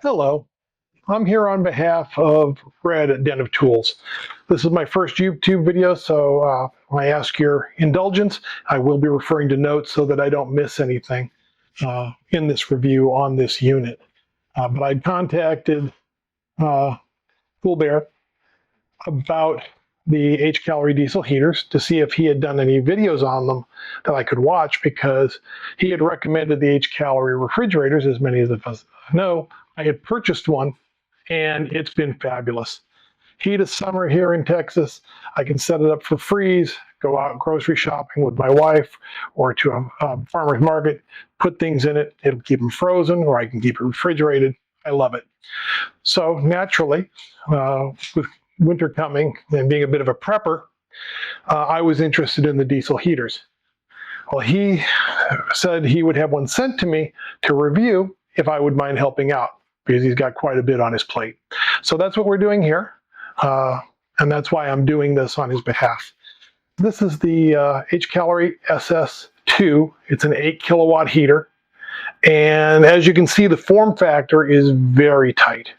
Hello, I'm here on behalf of Fred at Den of Tools. This is my first YouTube video, so I ask your indulgence. I will be referring to notes so that I don't miss anything in this review on this unit. But I contacted Cool Bear about the Hcalory diesel heaters to see if he had done any videos on them that I could watch, because he had recommended the Hcalory refrigerators. As many of us know, I had purchased one and it's been fabulous. Heat of summer here in Texas, I can set it up for freeze, go out grocery shopping with my wife or to a farmer's market, put things in it, it'll keep them frozen, or I can keep it refrigerated. I love it. So naturally, with winter coming and being a bit of a prepper, I was interested in the diesel heaters. Well, he said he would have one sent to me to review if I would mind helping out, because he's got quite a bit on his plate. So that's what we're doing here, and that's why I'm doing this on his behalf. This is the Hcalory SS2. It's an 8 kilowatt heater, and as you can see, the form factor is very tight.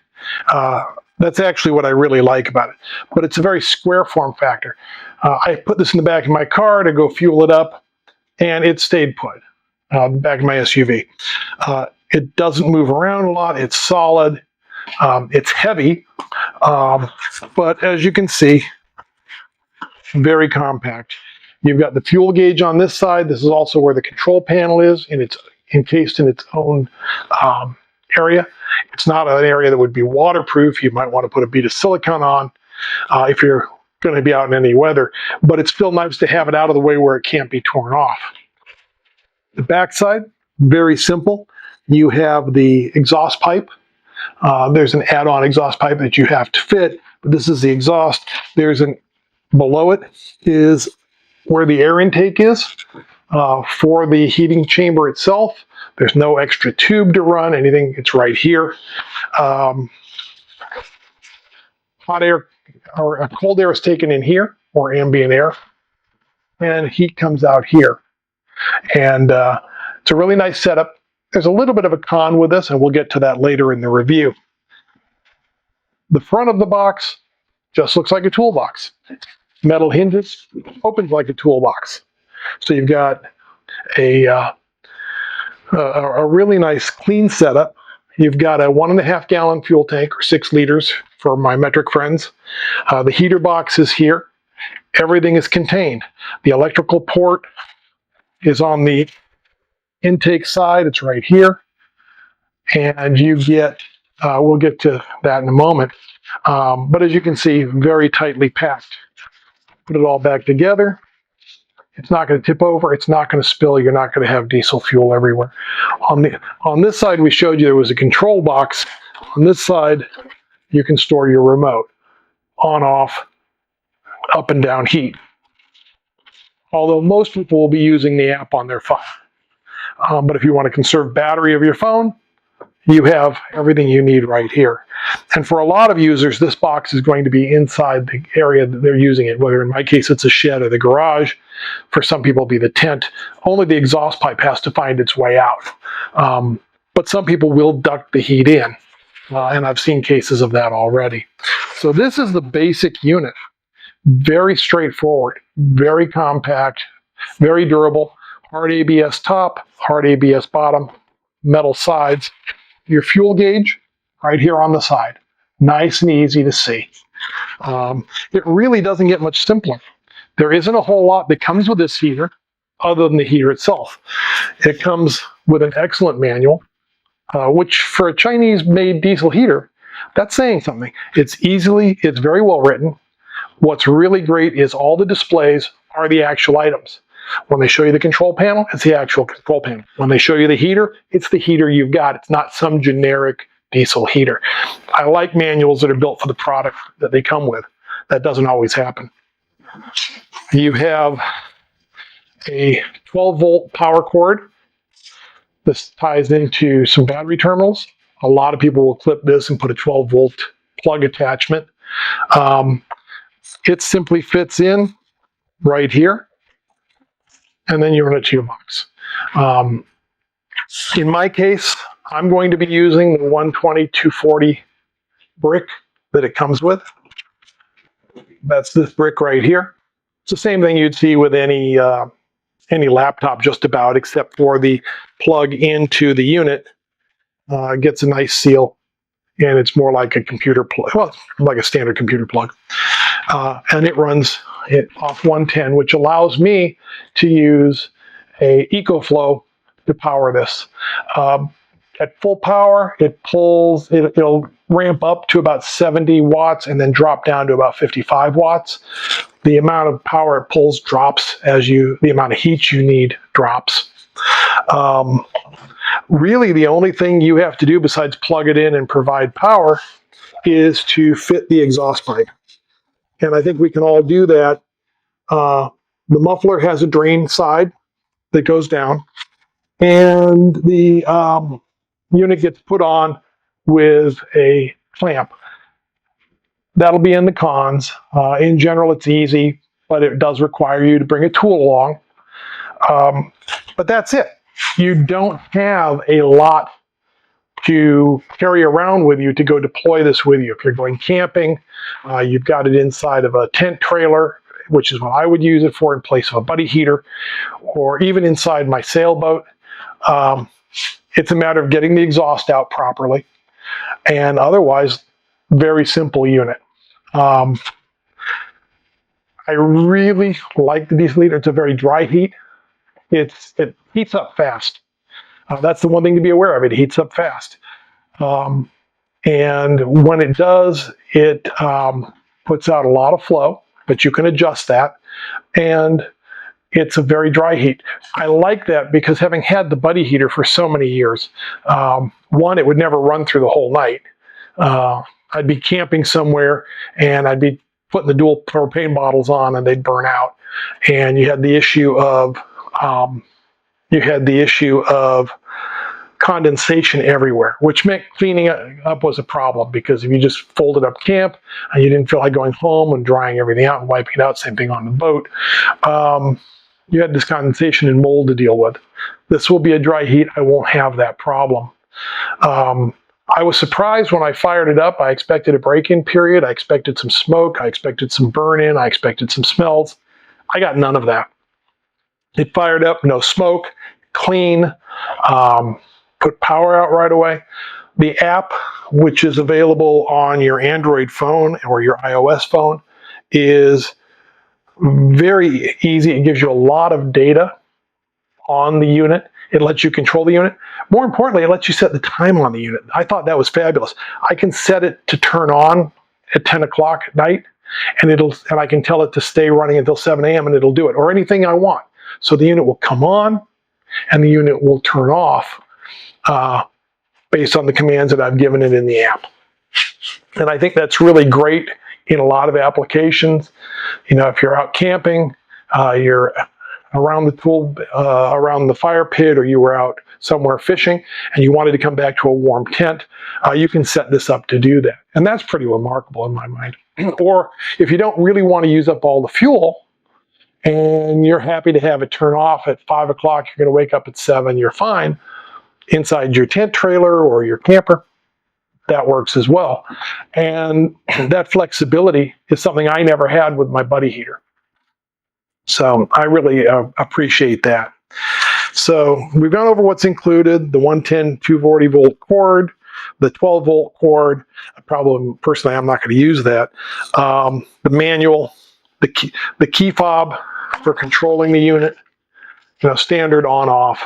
That's actually what I really like about it, but it's a very square form factor. I put this in the back of my car to go fuel it up, and it stayed put. Back of my SUV. It doesn't move around a lot. It's solid. It's heavy, but as you can see, very compact. You've got the fuel gauge on this side. This is also where the control panel is, and it's encased in its own area. It's not an area that would be waterproof. You might want to put a bead of silicone on if you're going to be out in any weather, but it's still nice to have it out of the way where it can't be torn off. The backside, very simple. You have the exhaust pipe. There's an add-on exhaust pipe that you have to fit, but this is the exhaust. Below it is where the air intake is for the heating chamber itself. There's no extra tube to run anything. It's right here. Hot air or cold air is taken in here, or ambient air, and heat comes out here. And it's a really nice setup. There's a little bit of a con with this, and we'll get to that later in the review. The front of the box just looks like a toolbox. Metal hinges, opens like a toolbox. So you've got a really nice clean setup. You've got a 1.5 gallon fuel tank, or 6 liters for my metric friends. The heater box is here. Everything is contained. The electrical port is on the intake side. It's right here. And you get, we'll get to that in a moment. But as you can see, very tightly packed. Put it all back together. It's not going to tip over. It's not going to spill. You're not going to have diesel fuel everywhere. On this side, we showed you there was a control box. On this side, you can store your remote. On, off, up and down heat. Although most people will be using the app on their phone. But if you want to conserve battery of your phone, you have everything you need right here. And for a lot of users, this box is going to be inside the area that they're using it, whether in my case it's a shed or the garage. For some people, it'll be the tent. Only the exhaust pipe has to find its way out. But some people will duct the heat in, and I've seen cases of that already. So this is the basic unit. Very straightforward, very compact, very durable. Hard ABS top, hard ABS bottom, metal sides. Your fuel gauge right here on the side. Nice and easy to see. It really doesn't get much simpler. There isn't a whole lot that comes with this heater other than the heater itself. It comes with an excellent manual, which for a Chinese-made diesel heater, that's saying something. It's very well written. What's really great is all the displays are the actual items. When they show you the control panel, it's the actual control panel. When they show you the heater, it's the heater you've got. It's not some generic diesel heater. I like manuals that are built for the product that they come with. That doesn't always happen. You have a 12-volt power cord. This ties into some battery terminals. A lot of people will clip this and put a 12-volt plug attachment. It simply fits in right here, and then you run it to your box. In my case, I'm going to be using the 120-240 brick that it comes with. That's this brick right here. It's the same thing you'd see with any laptop just about, except for the plug into the unit gets a nice seal, and it's more like a computer plug, well, like a standard computer plug. And it runs it off 110, which allows me to use a EcoFlow to power this. At full power, it'll ramp up to about 70 watts and then drop down to about 55 watts. The amount of power it pulls drops as the amount of heat you need drops. Really, the only thing you have to do besides plug it in and provide power is to fit the exhaust pipe. And I think we can all do that. The muffler has a drain side that goes down, and the unit gets put on with a clamp. That'll be in the cons. In general, it's easy, but it does require you to bring a tool along. But that's it. You don't have a lot to carry around with you to go deploy this with you. If you're going camping, you've got it inside of a tent trailer, which is what I would use it for in place of a buddy heater, or even inside my sailboat. It's a matter of getting the exhaust out properly, and otherwise, very simple unit. I really like the diesel heater. It's a very dry heat. It heats up fast. That's the one thing to be aware of. It heats up fast. And when it does, it puts out a lot of flow, but you can adjust that. And it's a very dry heat. I like that because having had the buddy heater for so many years, one, it would never run through the whole night. I'd be camping somewhere and I'd be putting the dual propane bottles on and they'd burn out. And you had the issue of condensation everywhere, which meant cleaning up was a problem, because if you just folded up camp and you didn't feel like going home and drying everything out and wiping it out, same thing on the boat, you had this condensation and mold to deal with. This will be a dry heat. I won't have that problem. I was surprised when I fired it up. I expected a break-in period. I expected some smoke. I expected some burn-in. I expected some smells. I got none of that. It fired up, no smoke, clean, put power out right away. The app, which is available on your Android phone or your iOS phone, is very easy. It gives you a lot of data on the unit. It lets you control the unit. More importantly, it lets you set the time on the unit. I thought that was fabulous. I can set it to turn on at 10 o'clock at night, and I can tell it to stay running until 7 a.m. and it'll do it, or anything I want. So the unit will come on and the unit will turn off based on the commands that I've given it in the app. And I think that's really great in a lot of applications. You know, if you're out camping, you're around the fire pit, or you were out somewhere fishing and you wanted to come back to a warm tent, you can set this up to do that. And that's pretty remarkable in my mind. Or if you don't really want to use up all the fuel and you're happy to have it turn off at 5 o'clock, you're going to wake up at 7, you're fine, inside your tent trailer or your camper, that works as well. And that flexibility is something I never had with my buddy heater. So I really appreciate that. So we've gone over what's included: the 110 240 volt cord, the 12 volt cord. Personally, I'm not going to use that. The manual, the key fob for controlling the unit, standard on off.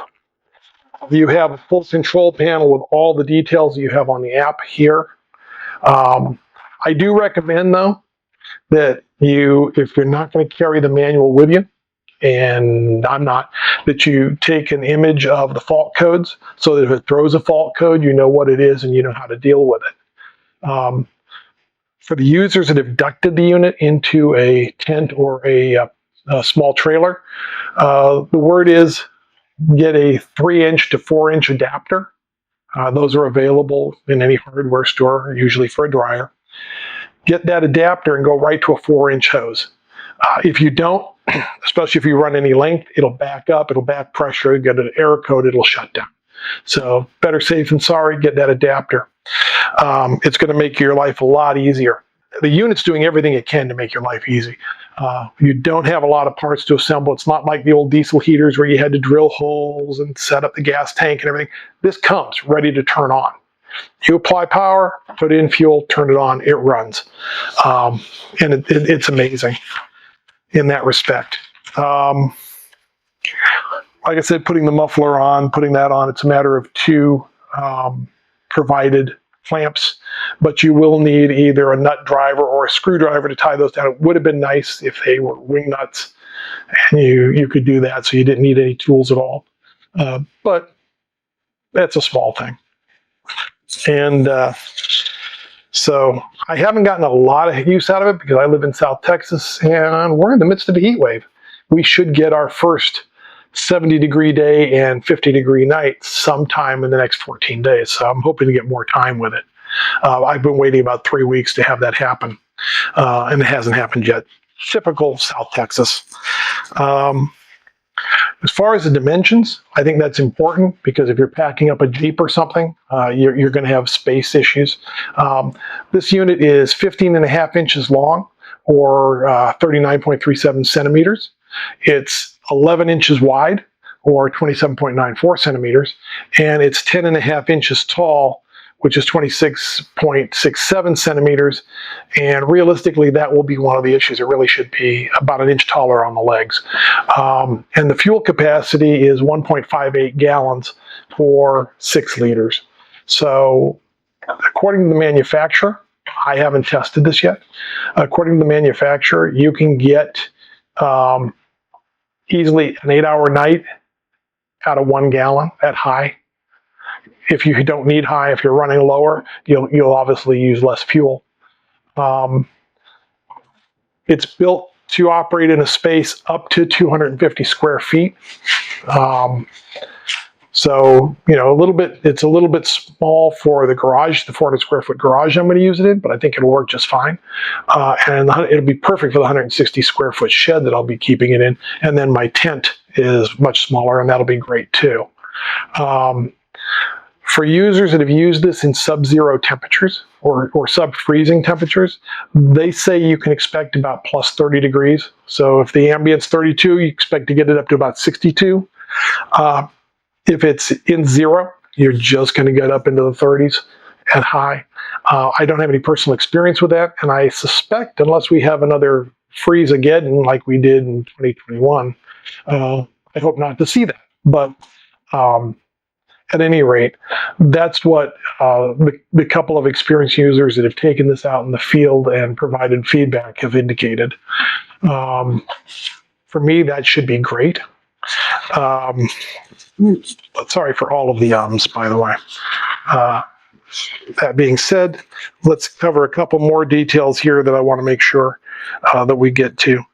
You have a full control panel with all the details you have on the app here. I do recommend, though, that if you're not going to carry the manual with you, and I'm not, that you take an image of the fault codes, so that if it throws a fault code, you know what it is and you know how to deal with it. For the users that have ducted the unit into a tent or a small trailer, the word is get a 3-inch to 4-inch adapter. Those are available in any hardware store, usually for a dryer. Get that adapter and go right to a 4-inch hose. If you don't, especially if you run any length, it'll back up, it'll back pressure, get an error code, it'll shut down. So better safe than sorry, get that adapter. It's going to make your life a lot easier. The unit's doing everything it can to make your life easy. You don't have a lot of parts to assemble. It's not like the old diesel heaters where you had to drill holes and set up the gas tank and everything. This comes ready to turn on. You apply power, put in fuel, turn it on, it runs. And it's amazing in that respect. Like I said, putting the muffler on, putting that on, it's a matter of two provided clamps, but you will need either a nut driver or a screwdriver to tie those down. It would have been nice if they were wing nuts and you could do that so you didn't need any tools at all. But that's a small thing. And so I haven't gotten a lot of use out of it because I live in South Texas and we're in the midst of a heat wave. We should get our first 70-degree day and 50-degree night sometime in the next 14 days. So I'm hoping to get more time with it. I've been waiting about 3 weeks to have that happen, and it hasn't happened yet. Typical South Texas. As far as the dimensions, I think that's important because if you're packing up a Jeep or something, you're going to have space issues. This unit is 15.5 inches long or 39.37 centimeters. It's 11 inches wide or 27.94 centimeters, and it's 10.5 inches tall, which is 26.67 centimeters. And realistically, that will be one of the issues. It really should be about an inch taller on the legs. And the fuel capacity is 1.58 gallons for 6 liters. So according to the manufacturer, I haven't tested this yet. According to the manufacturer, you can get easily an 8-hour night out of 1 gallon at high. If you don't need high, if you're running lower, you'll obviously use less fuel. It's built to operate in a space up to 250 square feet. So, it's a little bit small for the garage, the 400 square foot garage I'm going to use it in, but I think it'll work just fine. And it'll be perfect for the 160 square foot shed that I'll be keeping it in. And then my tent is much smaller, and that'll be great too. For users that have used this in sub-zero temperatures or sub-freezing temperatures, they say you can expect about plus 30 degrees. So if the ambient's 32, you expect to get it up to about 62. If it's in zero, you're just going to get up into the 30s at high. I don't have any personal experience with that, and I suspect unless we have another freeze-ageddon like we did in 2021, I hope not to see that. But at any rate, that's what the couple of experienced users that have taken this out in the field and provided feedback have indicated. For me, that should be great. Sorry for all of the ums, by the way. That being said, let's cover a couple more details here that I want to make sure that we get to.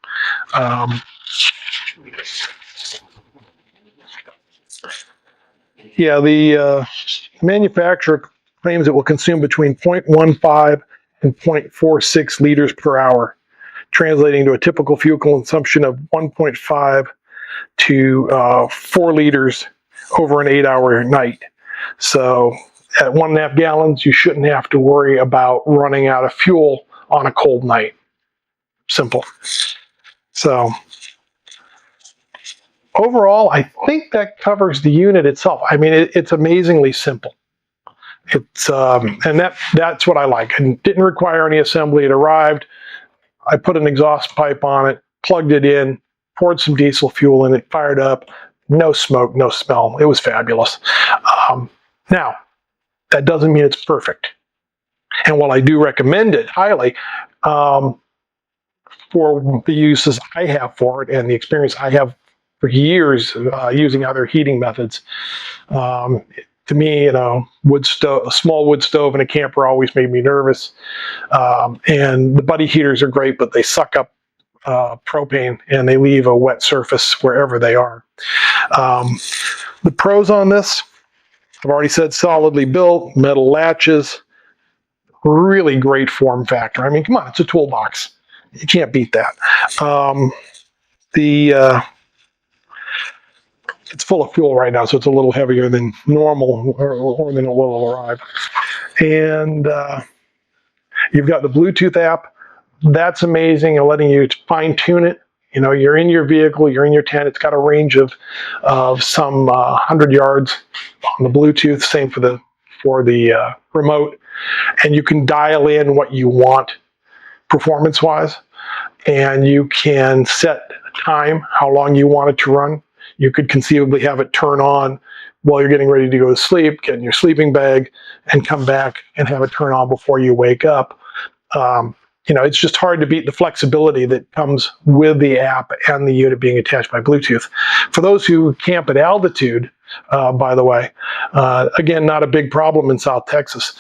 The manufacturer claims it will consume between 0.15 and 0.46 liters per hour, translating to a typical fuel consumption of 1.5 to 4 liters over an 8-hour night. So at 1.5 gallons, you shouldn't have to worry about running out of fuel on a cold night. Simple. So overall, I think that covers the unit itself. I mean, it's amazingly simple. It's and that's what I like. It didn't require any assembly. It arrived. I put an exhaust pipe on it, plugged it in, poured some diesel fuel in it, fired up. No smoke, no smell. It was fabulous. Now, that doesn't mean it's perfect. And while I do recommend it highly, for the uses I have for it and the experience I have for years using other heating methods, to me, a small wood stove and a camper always made me nervous. And the buddy heaters are great, but they suck up propane and they leave a wet surface wherever they are. The pros on this, I've already said, solidly built, metal latches, really great form factor. I mean, come on, it's a toolbox. You can't beat that. it's full of fuel right now, so it's a little heavier than normal or than it will arrive. And you've got the Bluetooth app. That's amazing and letting you fine tune it. You know, you're in your vehicle, you're in your tent. It's got a range of some 100 yards on the Bluetooth. Same for the remote, and you can dial in what you want performance-wise, and you can set time, how long you want it to run. You could conceivably have it turn on while you're getting ready to go to sleep, get in your sleeping bag, and come back and have it turn on before you wake up. You know, it's just hard to beat the flexibility that comes with the app and the unit being attached by Bluetooth. For those who camp at altitude, by the way, again, not a big problem in South Texas.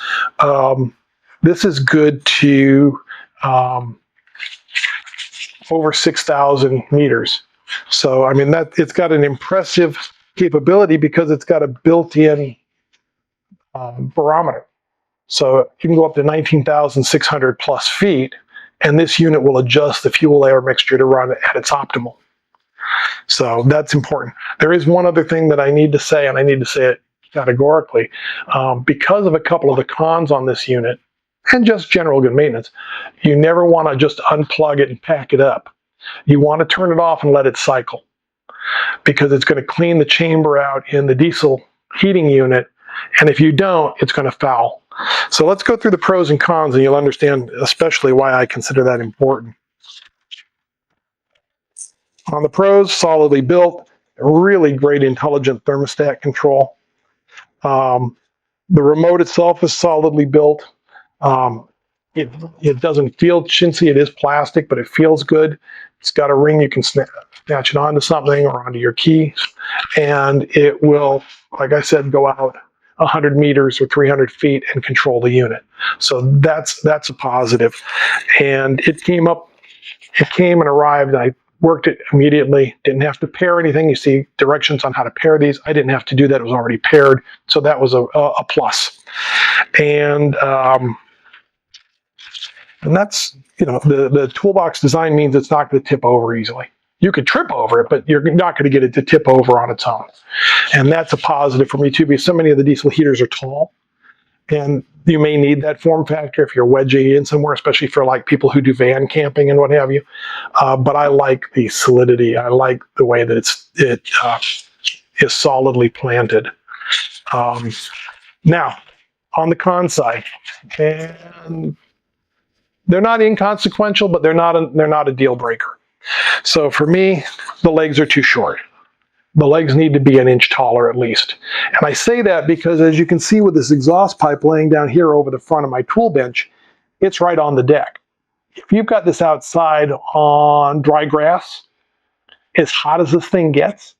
This is good to over 6,000 meters. So, I mean, it's got an impressive capability because it's got a built-in barometer. So you can go up to 19,600 plus feet, and this unit will adjust the fuel-air mixture to run at its optimal. So that's important. There is one other thing that I need to say, and I need to say it categorically. Because of a couple of the cons on this unit, and just general good maintenance, you never want to just unplug it and pack it up. You want to turn it off and let it cycle, because it's going to clean the chamber out in the diesel heating unit, and if you don't, it's going to foul. So let's go through the pros and cons, and you'll understand especially why I consider that important. On the pros, solidly built, really great intelligent thermostat control. The remote itself is solidly built. It doesn't feel chintzy. It is plastic, but it feels good. It's got a ring. You can snatch it onto something or onto your keys, and it will, like I said, go out 100 meters or 300 feet and control the unit. So that's a positive. And it came and arrived, and I worked it immediately. Didn't have to pair anything. You see directions on how to pair these. I didn't have to do that. It was already paired. So that was a plus. And that's, you know, the toolbox design means it's not going to tip over easily. You could trip over it, but you're not going to get it to tip over on its own. And that's a positive for me too, because so many of the diesel heaters are tall, and you may need that form factor if you're wedging it in somewhere, especially for like people who do van camping and what have you. But I like the solidity. I like the way that it is solidly planted. Now, on the con side, and they're not inconsequential, but they're not a deal breaker. So for me, the legs are too short. The legs need to be an inch taller at least. And I say that because, as you can see with this exhaust pipe laying down here over the front of my tool bench, it's right on the deck. If you've got this outside on dry grass, as hot as this thing gets,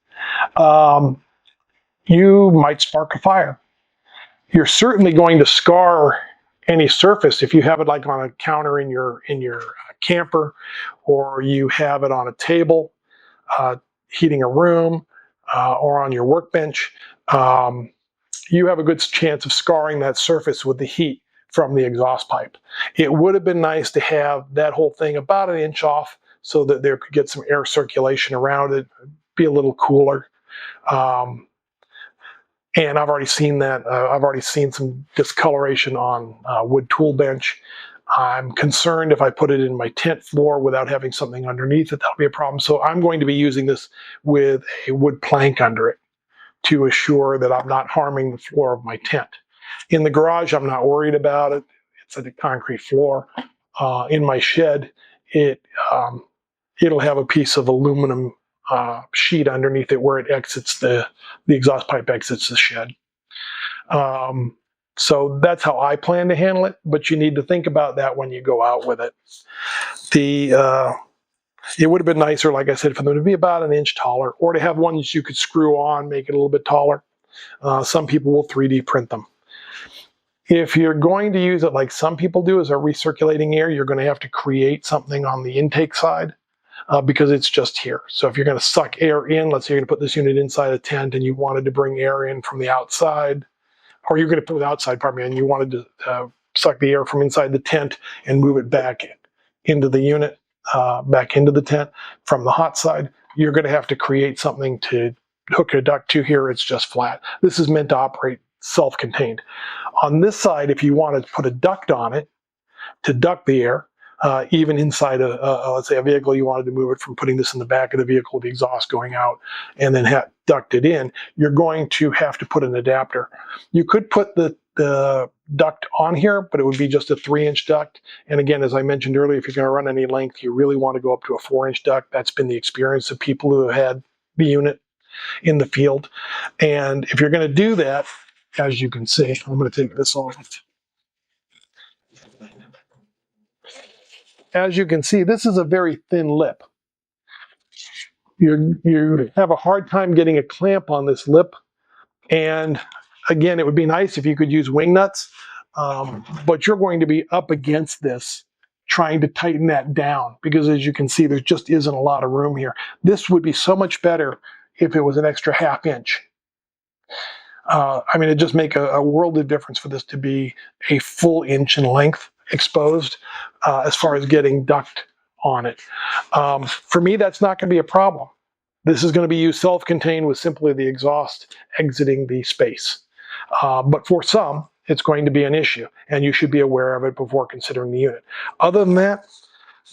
you might spark a fire. You're certainly going to scar any surface if you have it like on a counter in your camper, or you have it on a table heating a room, or on your workbench. You have a good chance of scarring that surface with the heat from the exhaust pipe. It would have been nice to have that whole thing about an inch off so that there could get some air circulation around it, be a little cooler. And I've already seen that. I've already seen some discoloration on wood tool bench. I'm concerned if I put it in my tent floor without having something underneath it, that'll be a problem. So I'm going to be using this with a wood plank under it to assure that I'm not harming the floor of my tent. In the garage, I'm not worried about it. It's a concrete floor. In my shed, it'll have a piece of aluminum sheet underneath it where it exits the exhaust pipe exits the shed. So that's how I plan to handle it, but you need to think about that when you go out with it. It would have been nicer, like I said, for them to be about an inch taller, or to have ones you could screw on, make it a little bit taller. Some people will 3D print them. If you're going to use it like some people do as a recirculating air, you're going to have to create something on the intake side. Because it's just here. So if you're going to suck air in, let's say you're going to put this unit inside a tent and you wanted to bring air in from the outside, or you're going to put the outside, pardon me, and you wanted to suck the air from inside the tent and move it back into the unit, back into the tent from the hot side, you're going to have to create something to hook a duct to here, it's just flat. This is meant to operate self-contained. On this side, if you want to put a duct on it to duct the air, even inside let's say a vehicle, you wanted to move it from putting this in the back of the vehicle, the exhaust going out, and then duct it in, you're going to have to put an adapter. You could put the duct on here, but it would be just a 3-inch duct. And again, as I mentioned earlier, if you're going to run any length, you really want to go up to a 4-inch duct. That's been the experience of people who have had the unit in the field. And if you're going to do that, as you can see, I'm going to take this off. As you can see, this is a very thin lip. You have a hard time getting a clamp on this lip. And again, it would be nice if you could use wing nuts, but you're going to be up against this trying to tighten that down, because as you can see, there just isn't a lot of room here. This would be so much better if it was an extra 1/2 inch. I mean, it'd just make a world of difference for this to be a full inch in length exposed as far as getting duct on it. For me, that's not going to be a problem. This is going to be used self-contained with simply the exhaust exiting the space. But for some, it's going to be an issue, and you should be aware of it before considering the unit. Other than that,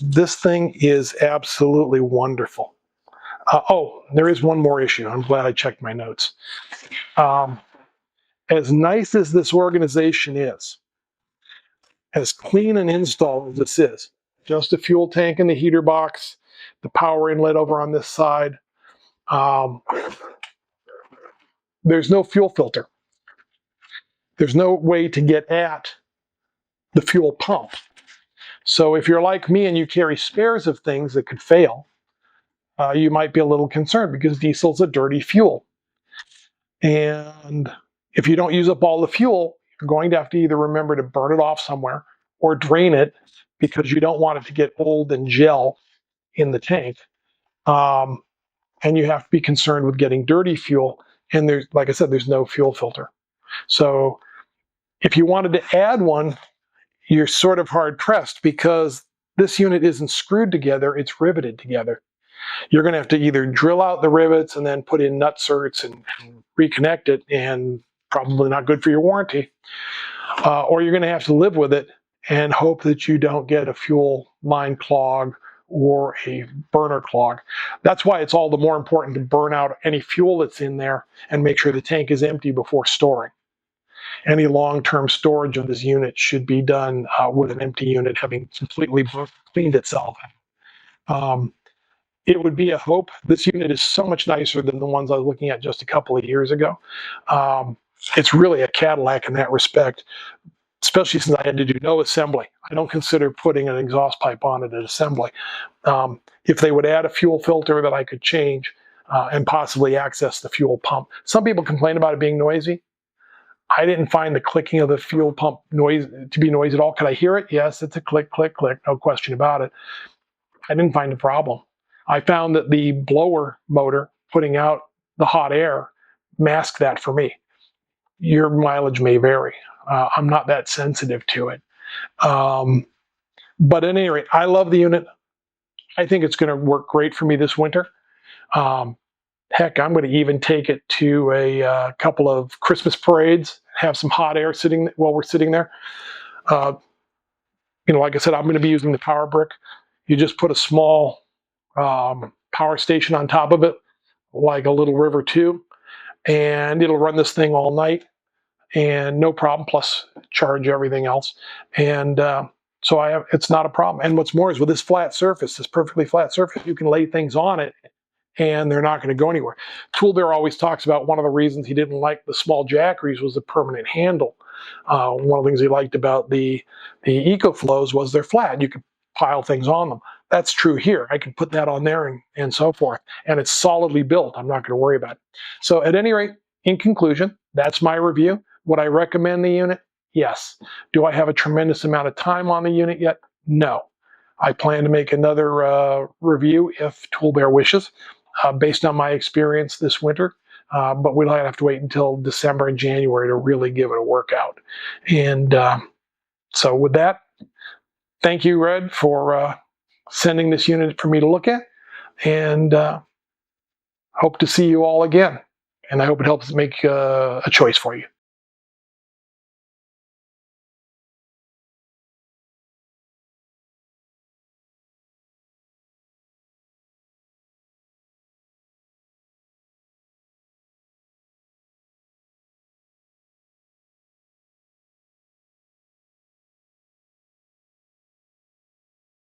this thing is absolutely wonderful. Oh, there is one more issue. I'm glad I checked my notes. As nice as this organization is, as clean an install as this is, just a fuel tank in the heater box, the power inlet over on this side, there's no fuel filter. There's no way to get at the fuel pump. So if you're like me and you carry spares of things that could fail, you might be a little concerned, because diesel's a dirty fuel. And if you don't use up all the fuel, you're going to have to either remember to burn it off somewhere or drain it, because you don't want it to get old and gel in the tank. And you have to be concerned with getting dirty fuel. And there's, like I said, there's no fuel filter. So if you wanted to add one, you're sort of hard pressed, because this unit isn't screwed together, it's riveted together. You're going to have to either drill out the rivets and then put in nut certs and reconnect it, and probably not good for your warranty. Or you're going to have to live with it and hope that you don't get a fuel line clog or a burner clog. That's why it's all the more important to burn out any fuel that's in there and make sure the tank is empty before storing. Any long-term storage of this unit should be done with an empty unit having completely cleaned itself. It would be a hope. This unit is so much nicer than the ones I was looking at just a couple of years ago. It's really a Cadillac in that respect, especially since I had to do no assembly. I don't consider putting an exhaust pipe on it at assembly. If they would add a fuel filter that I could change and possibly access the fuel pump. Some people complain about it being noisy. I didn't find the clicking of the fuel pump noise to be noisy at all. Could I hear it? Yes, it's a click, click, click, no question about it. I didn't find a problem. I found that the blower motor putting out the hot air masked that for me. Your mileage may vary. I'm not that sensitive to it. But at any rate, I love the unit. I think it's going to work great for me this winter. Heck, I'm going to even take it to a couple of Christmas parades, have some hot air sitting while we're sitting there. Like I said, I'm going to be using the power brick. You just put a small power station on top of it, like a little River 2, and it'll run this thing all night, and no problem, plus charge everything else. And so it's not a problem. And what's more is with this flat surface, this perfectly flat surface, you can lay things on it and they're not going to go anywhere. Tool Bear always talks about one of the reasons he didn't like the small Jackeries was the permanent handle. One of the things he liked about the EcoFlows was they're flat. You could pile things on them. That's true here. I can put that on there and so forth. And it's solidly built. I'm not going to worry about it. So at any rate, in conclusion, that's my review. Would I recommend the unit? Yes. Do I have a tremendous amount of time on the unit yet? No. I plan to make another review if Tool Bear wishes, based on my experience this winter. But we'll have to wait until December and January to really give it a workout. And so with that, thank you, Red, for sending this unit for me to look at. And hope to see you all again. and I hope it helps make a choice for you.